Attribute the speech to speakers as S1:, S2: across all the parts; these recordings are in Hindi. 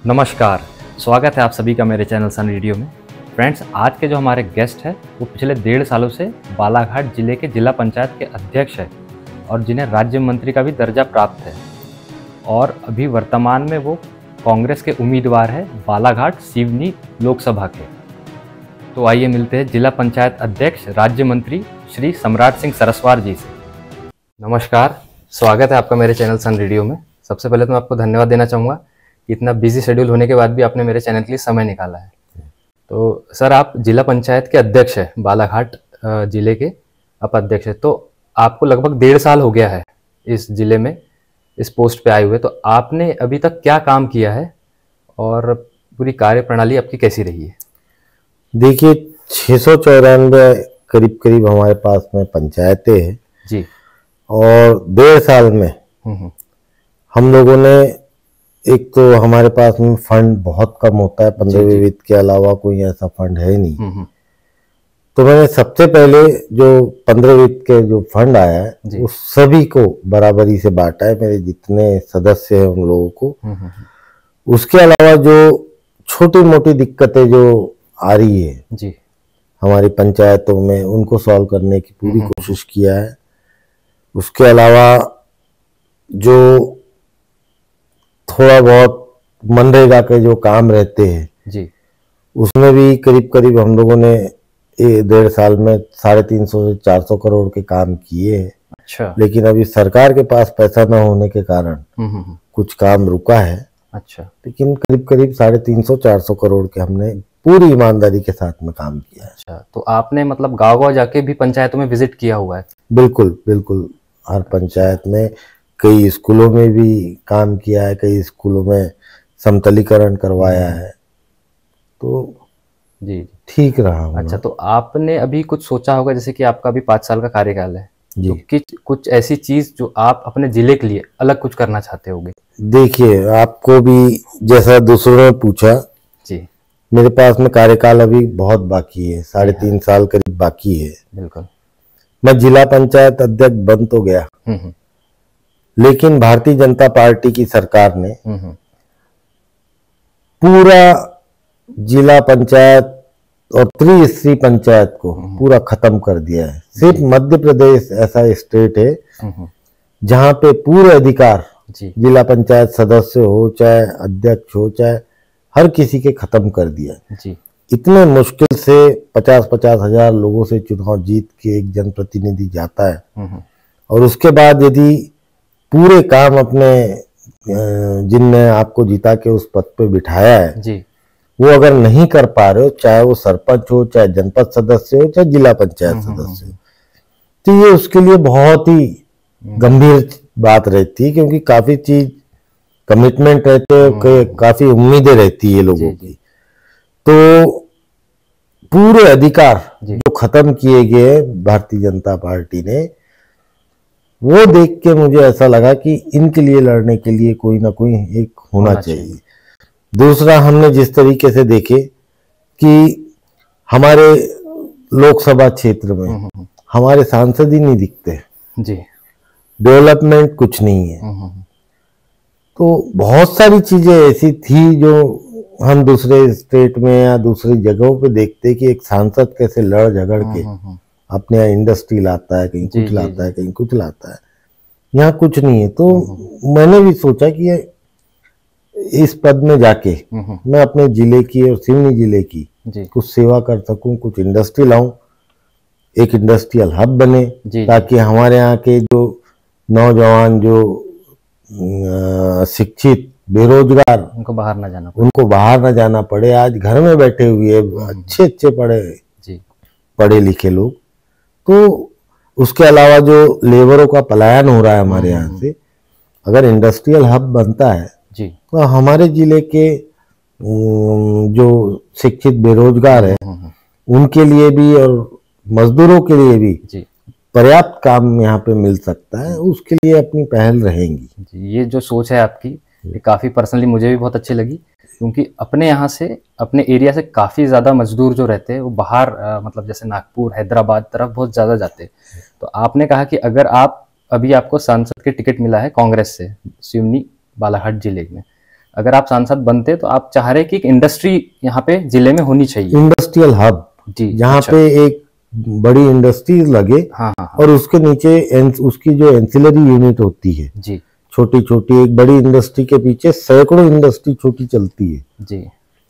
S1: नमस्कार, स्वागत है आप सभी का मेरे चैनल सन रेडियो में। फ्रेंड्स, आज के जो हमारे गेस्ट हैं वो पिछले 1.5 सालों से बालाघाट जिले के जिला पंचायत के अध्यक्ष हैं और जिन्हें राज्य मंत्री का भी दर्जा प्राप्त है और अभी वर्तमान में वो कांग्रेस के उम्मीदवार हैं बालाघाट सिवनी लोकसभा के। तो आइए मिलते हैं जिला पंचायत अध्यक्ष राज्य मंत्री श्री सम्राट सिंह सरस्वार जी से। नमस्कार, स्वागत है आपका मेरे चैनल सन रेडियो में। सबसे पहले तो मैं आपको धन्यवाद देना चाहूँगा, इतना बिजी शेड्यूल होने के बाद भी आपने मेरे चैनल के लिए समय निकाला है। तो सर, आप जिला पंचायत के अध्यक्ष हैं, बालाघाट जिले के आप अध्यक्ष हैं। तो आपको लगभग 1.5 साल हो गया है इस जिले में इस पोस्ट पे आए हुए। तो आपने अभी तक क्या काम किया है और पूरी कार्यप्रणाली आपकी कैसी रही है?
S2: देखिए, 694 करीब करीब हमारे पास में पंचायतें हैं
S1: जी,
S2: और 1.5 साल में हम लोगों ने, एक तो हमारे पास में फंड बहुत कम होता है, 15वीं वित्त के अलावा कोई ऐसा फंड है नहीं। तो मैंने सबसे पहले जो 15 वित्त के जो फंड आया है उस सभी को बराबरी से बांटा है, मेरे जितने सदस्य हैं उन लोगों को। उसके अलावा जो छोटी मोटी दिक्कतें जो आ रही है
S1: जी
S2: हमारी पंचायतों में, उनको सॉल्व करने की पूरी कोशिश किया है। उसके अलावा जो थोड़ा बहुत मनरेगा के जो काम रहते हैं
S1: जी,
S2: उसमें भी करीब करीब हम लोगों ने 1.5 साल में 350 से 400 करोड़ के काम किए हैं।
S1: अच्छा,
S2: लेकिन अभी सरकार के पास पैसा न होने के कारण कुछ काम रुका है।
S1: अच्छा,
S2: लेकिन करीब करीब 350-400 करोड़ के हमने पूरी ईमानदारी के साथ में काम किया है।
S1: अच्छा। तो आपने मतलब गाँव-गाँव जाके भी पंचायतों में विजिट किया हुआ है?
S2: बिल्कुल बिल्कुल, हर पंचायत में, कई स्कूलों में भी काम किया है, कई स्कूलों में समतलीकरण करवाया है, तो
S1: जी
S2: ठीक रहा।
S1: अच्छा, तो आपने अभी कुछ सोचा होगा, जैसे कि आपका अभी 5 साल का कार्यकाल है
S2: जी।
S1: तो कुछ ऐसी चीज जो आप अपने जिले के लिए अलग कुछ करना चाहते होगे?
S2: देखिए, आपको भी जैसा दूसरों ने पूछा
S1: जी,
S2: मेरे पास में कार्यकाल अभी बहुत बाकी है, 3.5 साल करीब बाकी है।
S1: बिल्कुल।
S2: मैं जिला पंचायत अध्यक्ष बन तो गया, लेकिन भारतीय जनता पार्टी की सरकार ने पूरा जिला पंचायत और त्रिस्तरीय पंचायत को पूरा खत्म कर दिया है। सिर्फ मध्य प्रदेश ऐसा स्टेट है जहां पे पूरे अधिकार जिला पंचायत सदस्य हो, चाहे अध्यक्ष हो, चाहे हर किसी के खत्म कर दिया
S1: जी।
S2: इतने मुश्किल से 50-50 हजार लोगों से चुनाव जीत के एक जनप्रतिनिधि जाता है और उसके बाद यदि पूरे काम अपने जिनने आपको जिता के उस पद पे बिठाया है
S1: जी,
S2: वो अगर नहीं कर पा रहे हो, चाहे वो सरपंच हो, चाहे जनपद सदस्य हो, चाहे जिला पंचायत सदस्य हो, तो ये उसके लिए बहुत ही गंभीर बात रहती है, क्योंकि काफी चीज कमिटमेंट रहते हैं, काफी उम्मीदें रहती है लोगों की। तो पूरे अधिकार जो खत्म किए गए भारतीय जनता पार्टी ने, वो देख के मुझे ऐसा लगा कि इनके लिए लड़ने के लिए कोई ना कोई एक होना चाहिए। दूसरा, हमने जिस तरीके से देखे कि हमारे लोकसभा क्षेत्र में हमारे सांसद ही नहीं दिखते
S1: जी,
S2: डेवलपमेंट कुछ नहीं है। तो बहुत सारी चीजें ऐसी थी जो हम दूसरे स्टेट में या दूसरी जगहों पे देखते कि एक सांसद कैसे लड़ झगड़ के अपने यहाँ इंडस्ट्री लाता है, कहीं कुछ लाता है, कहीं कुछ लाता है। यहाँ कुछ नहीं है। तो मैंने भी सोचा कि इस पद में जाके मैं अपने जिले की और सिवनी जिले की कुछ सेवा कर सकूं, कुछ इंडस्ट्री लाऊं, एक इंडस्ट्रियल हब बने, ताकि हमारे यहाँ के जो नौजवान, जो शिक्षित, बेरोजगार, उनको बाहर ना जाना पड़े। आज घर में बैठे हुए अच्छे पढ़े लिखे लोग। तो उसके अलावा जो लेबरों का पलायन हो रहा है हमारे यहाँ से, अगर इंडस्ट्रियल हब बनता है तो हमारे जिले के जो शिक्षित बेरोजगार है उनके लिए भी और मजदूरों के लिए भी पर्याप्त काम यहाँ पे मिल सकता है। उसके लिए अपनी पहल रहेंगी।
S1: ये जो सोच है आपकी, ये काफी पर्सनली मुझे भी बहुत अच्छी लगी, क्योंकि अपने यहाँ से, अपने एरिया से काफी ज्यादा मजदूर जो रहते हैं वो बाहर मतलब जैसे नागपुर, हैदराबाद तरफ बहुत ज्यादा जाते हैं। तो आपने कहा कि अगर अभी आपको सांसद की टिकट मिला है कांग्रेस से सिवनी बालाघाट जिले में, अगर आप सांसद बनते तो आप चाह रहे कि एक इंडस्ट्री यहाँ पे जिले में होनी चाहिए,
S2: इंडस्ट्रियल हब,
S1: जी,
S2: जहाँ
S1: अच्छा।
S2: पे एक बड़ी इंडस्ट्री लगे,
S1: हाँ हाँ
S2: और उसके नीचे उसकी जो एंसिलरी यूनिट होती है,
S1: जी
S2: छोटी छोटी, एक बड़ी इंडस्ट्री के पीछे सैकड़ों इंडस्ट्री छोटी चलती है,
S1: जी।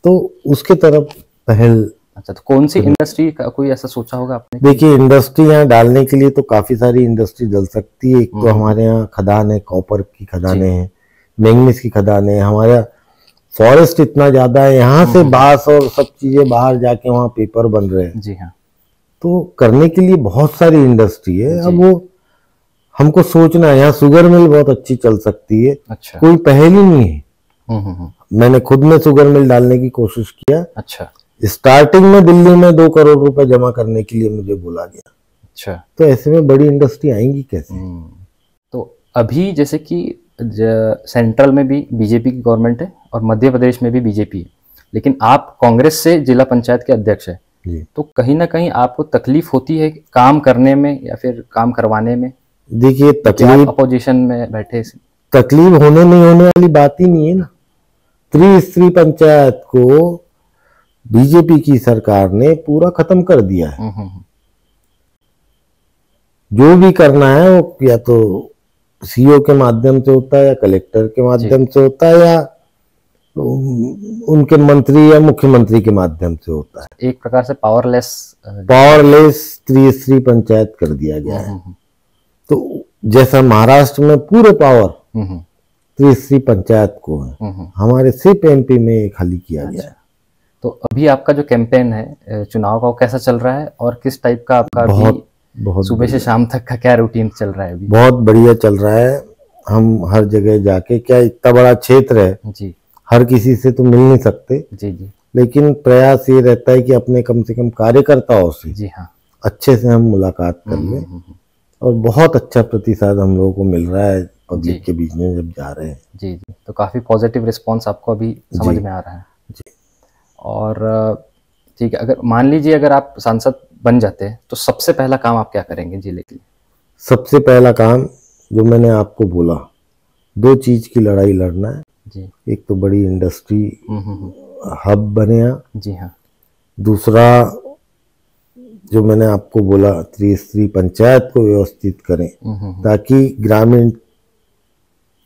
S2: तो उसके तरफ पहल।
S1: अच्छा, तो कौन सी इंडस्ट्री का कोई ऐसा सोचा होगा आपने?
S2: देखिए, इंडस्ट्री यहाँ डालने के लिए तो काफी सारी इंडस्ट्री डल सकती है। एक तो हमारे यहाँ खदान है, कॉपर की खदानें हैं, मैंगनीज की खदानें हैं, हमारा फॉरेस्ट इतना ज्यादा है, यहाँ से बांस और सब चीजें बाहर जाके वहाँ पेपर बन रहे हैं,
S1: जी हाँ,
S2: तो करने के लिए बहुत सारी इंडस्ट्री है। अब वो हमको सोचना है, यहाँ शुगर मिल बहुत अच्छी चल सकती है,
S1: अच्छा,
S2: कोई पहल ही नहीं है। मैंने खुद में शुगर मिल डालने की कोशिश किया।
S1: अच्छा
S2: स्टार्टिंग में दिल्ली में 2 करोड़ रुपए जमा करने के लिए मुझे बोला गया,
S1: अच्छा।
S2: तो ऐसे में बड़ी इंडस्ट्री आएंगी कैसे?
S1: तो अभी जैसे कि सेंट्रल में भी बीजेपी की गवर्नमेंट है और मध्य प्रदेश में भी बीजेपी है, लेकिन आप कांग्रेस से जिला पंचायत के अध्यक्ष है, तो कहीं ना कहीं आपको तकलीफ होती है काम करने में या फिर काम करवाने में?
S2: देखिए, तकलीफ
S1: अपोजिशन में बैठे,
S2: तकलीफ होने नहीं होने वाली बात ही नहीं है ना। त्रिस्तरीय पंचायत को बीजेपी की सरकार ने पूरा खत्म कर दिया है। जो भी करना है वो या तो सीओ के माध्यम से होता है, या कलेक्टर के माध्यम से होता है, या उनके मंत्री या मुख्यमंत्री के माध्यम से होता है।
S1: एक प्रकार से पावरलेस
S2: त्रिस्तरीय पंचायत कर दिया गया है। तो जैसा महाराष्ट्र में पूरे पावर त्रिस्तरीय पंचायत को है, हमारे सिर्फ एमपी में खाली किया गया है।
S1: तो अभी आपका जो कैंपेन है चुनाव का, वो कैसा चल रहा है और किस टाइप का आपका
S2: बहुत
S1: सुबह से शाम तक का क्या रूटीन चल रहा है अभी?
S2: बहुत बढ़िया चल रहा है। हम हर जगह जाके, क्या इतना बड़ा क्षेत्र है
S1: जी,
S2: हर किसी से तो मिल नहीं सकते,
S1: जी जी,
S2: लेकिन प्रयास ये रहता है कि अपने कम से कम कार्यकर्ताओं से
S1: जी हाँ,
S2: अच्छे से हम मुलाकात कर लें, और बहुत अच्छा प्रतिसाद हम लोगों को मिल रहा है पब्लिक के बीच में जब जा रहे हैं।
S1: जी जी, तो काफी पॉजिटिव रिस्पॉन्स आपको अभी समझ में आ रहा है
S2: जी।
S1: और ठीक है, अगर मान लीजिए अगर आप सांसद बन जाते हैं तो सबसे पहला काम आप क्या करेंगे जिले के लिए?
S2: सबसे पहला काम जो मैंने आपको बोला, 2 चीज की लड़ाई लड़ना है
S1: जी।
S2: एक तो बड़ी इंडस्ट्री हब बने यहाँ,
S1: जी हाँ, दूसरा
S2: जो मैंने आपको बोला त्रिस्तरीय पंचायत को व्यवस्थित करें, ताकि ग्रामीण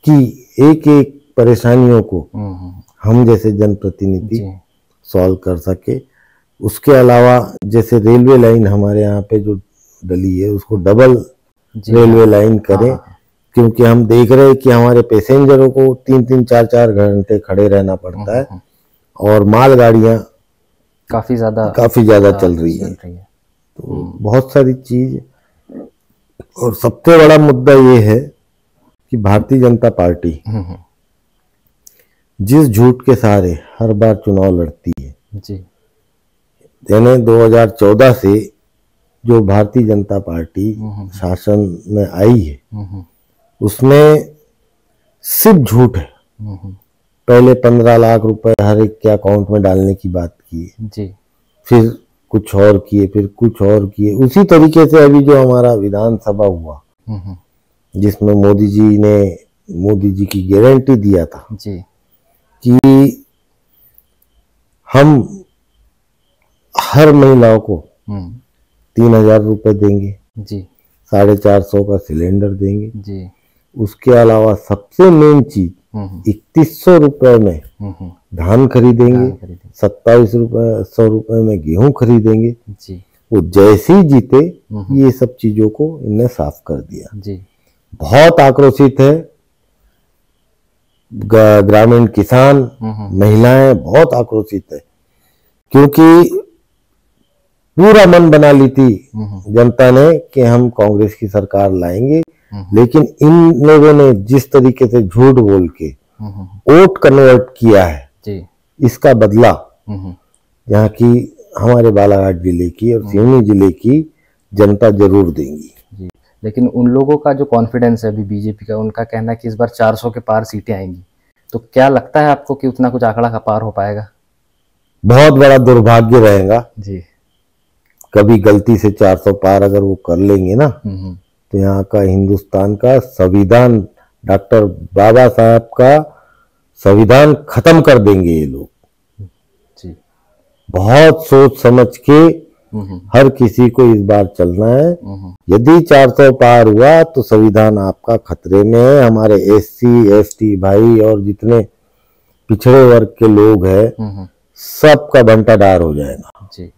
S2: की एक एक परेशानियों को हम जैसे जनप्रतिनिधि सॉल्व कर सके। उसके अलावा जैसे रेलवे लाइन हमारे यहाँ पे जो डली है, उसको डबल रेलवे लाइन करें, क्योंकि हम देख रहे हैं कि हमारे पैसेंजरों को 3-3, 4-4 घंटे खड़े रहना पड़ता है, और मालगाड़ियाँ काफी ज्यादा चल रही है। तो बहुत सारी चीज, और सबसे बड़ा मुद्दा ये है कि भारतीय जनता पार्टी जिस झूठ के सहारे हर बार चुनाव लड़ती है जी, यानी 2014 से जो भारतीय जनता पार्टी शासन में आई है, उसमें सिर्फ झूठ है। पहले 15 लाख रुपए हर एक के अकाउंट में डालने की बात की जी, फिर कुछ और किए, फिर कुछ और किए। उसी तरीके से अभी जो हमारा विधानसभा हुआ, जिसमें मोदी जी की गारंटी दिया था जी कि हम हर महिलाओं को 3,000 रुपए देंगे जी, 450 का सिलेंडर देंगे जी, उसके अलावा सबसे मेन चीज 3100 रुपए में धान खरीदेंगे, 2700 रुपए में गेहूं खरीदेंगे जी। वो जैसे ही जीते ये सब चीजों को इन्हें साफ कर दिया जी। बहुत आक्रोशित है ग्रामीण किसान, महिलाएं बहुत आक्रोशित है, क्योंकि पूरा मन बना ली थी जनता ने कि हम कांग्रेस की सरकार लाएंगे, लेकिन इन लोगों ने जिस तरीके से झूठ बोल के वोट कन्वर्ट किया है जी, इसका बदला यहाँ की हमारे बालाघाट जिले की और सिवनी जिले की जनता जरूर देंगी जी।
S1: लेकिन उन लोगों का जो कॉन्फिडेंस है अभी बीजेपी का, उनका कहना है कि इस बार 400 के पार सीटें आएंगी, तो क्या लगता है आपको कि उतना कुछ आंकड़ा का पार हो पाएगा?
S2: बहुत बड़ा दुर्भाग्य रहेगा
S1: जी,
S2: कभी गलती से 400 पार अगर वो कर लेंगे ना, तो यहाँ का हिंदुस्तान का संविधान, डॉक्टर बाबा साहब का संविधान खत्म कर देंगे ये लोग।
S1: जी।
S2: बहुत सोच समझ के हर किसी को इस बार चलना है। यदि 400 पार हुआ तो संविधान आपका खतरे में है। हमारे SC ST भाई और जितने पिछड़े वर्ग के लोग हैं सबका बंटाधार हो जाएगा।
S1: जी।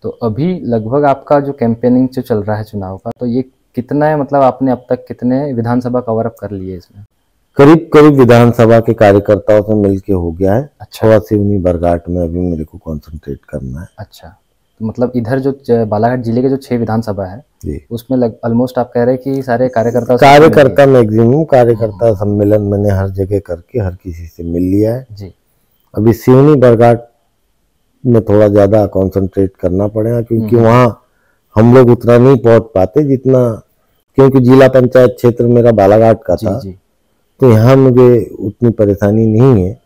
S1: तो अभी लगभग आपका जो कैंपेनिंग जो चल रहा है चुनाव का, तो ये कितना है, मतलब आपने अब तक कितने विधानसभा कवर अप कर लिए इसमें?
S2: करीब करीब विधानसभा के कार्यकर्ताओं से मिलके हो गया है।
S1: अच्छा।
S2: थोड़ा सिवनी बरघाट में अभी मेरे को कंसंट्रेट करना है।
S1: अच्छा, तो मतलब इधर जो बालाघाट जिले के जो 6 विधानसभा है
S2: जी,
S1: उसमें ऑलमोस्ट आप कह रहे हैं कि सारे
S2: कार्यकर्ता मैक्सिमम कार्यकर्ता सम्मेलन मैंने हर जगह करके हर किसी से मिल लिया है।
S1: जी।
S2: अभी सिवनी बरघाट में थोड़ा ज्यादा कंसंट्रेट करना पड़ेगा, क्योंकि वहाँ हम लोग उतना नहीं पहुंच पाते जितना, क्योंकि जिला पंचायत क्षेत्र मेरा बालाघाट का था।
S1: जी।
S2: तो यहाँ मुझे उतनी परेशानी नहीं है।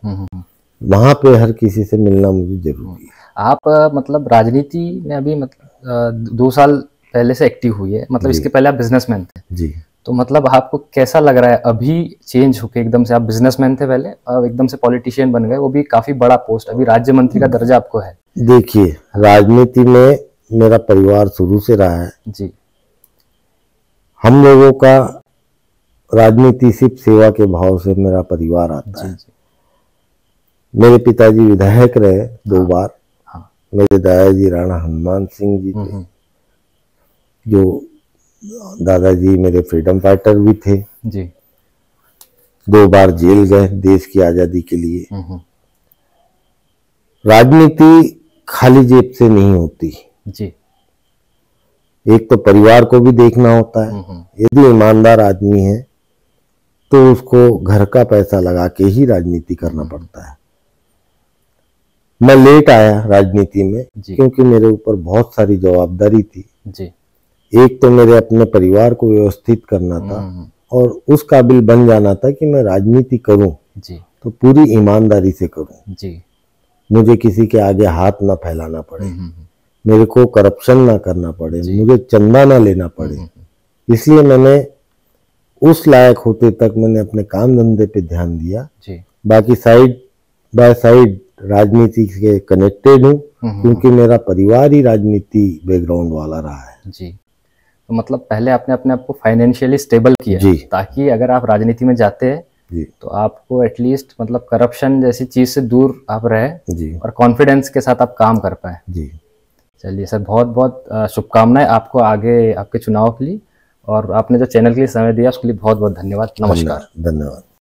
S2: वहां पे हर किसी से मिलना मुझे जरूरी है।
S1: आप मतलब राजनीति में अभी मतलब 2 साल पहले से एक्टिव हुई है, मतलब इसके पहले आप बिजनेसमैन थे।
S2: जी।
S1: तो मतलब आपको कैसा लग रहा है अभी चेंज होके, एकदम से आप बिजनेसमैन थे पहले और एकदम से पॉलिटिशियन बन गए, वो भी काफी बड़ा पोस्ट, अभी राज्य मंत्री का दर्जा आपको है।
S2: देखिए, राजनीति में मेरा परिवार शुरू से रहा है।
S1: जी।
S2: हम लोगों का राजनीति सिर्फ सेवा के भाव से मेरा परिवार आता है।
S1: जी।
S2: मेरे पिताजी विधायक रहे 2 बार।
S1: हाँ।
S2: मेरे दादाजी राणा हनुमान सिंह जी थे, जो दादाजी मेरे फ्रीडम फाइटर भी थे।
S1: जी।
S2: 2 बार जेल गए देश की आजादी के लिए। राजनीति खाली जेब से नहीं होती।
S1: जी।
S2: एक तो परिवार को भी देखना होता है। यदि ईमानदार आदमी है तो उसको घर का पैसा लगा के ही राजनीति करना पड़ता है। मैं लेट आया राजनीति में क्योंकि मेरे ऊपर बहुत सारी जवाबदारी थी।
S1: जी।
S2: एक तो मेरे अपने परिवार को व्यवस्थित करना था और उस काबिल बन जाना था कि मैं राजनीति करूं
S1: जी।
S2: तो पूरी ईमानदारी से करूं।
S1: जी।
S2: मुझे किसी के आगे हाथ ना फैलाना पड़े, मेरे को करप्शन ना करना पड़े, मुझे चंदा ना लेना पड़े। इसलिए मैंने उस लायक होते तक मैंने अपने काम धंधे पे ध्यान दिया। बाकी साइड बाय साइड राजनीति से कनेक्टेड हूँ, क्योंकि मेरा परिवार ही राजनीति बैकग्राउंड वाला रहा है।
S1: जी। तो मतलब पहले आपने अपने आप को फाइनेंशियली स्टेबल किया
S2: जी,
S1: ताकि अगर आप राजनीति में जाते हैं तो आपको एटलीस्ट मतलब करप्शन जैसी चीज से दूर आप रहे
S2: जी,
S1: और कॉन्फिडेंस के साथ आप काम कर पाए।
S2: जी।
S1: चलिए सर, बहुत बहुत शुभकामनाएं आपको आगे आपके चुनाव के लिए, और आपने जो चैनल के लिए समय दिया उसके लिए बहुत बहुत धन्यवाद। नमस्कार।
S2: धन्यवाद।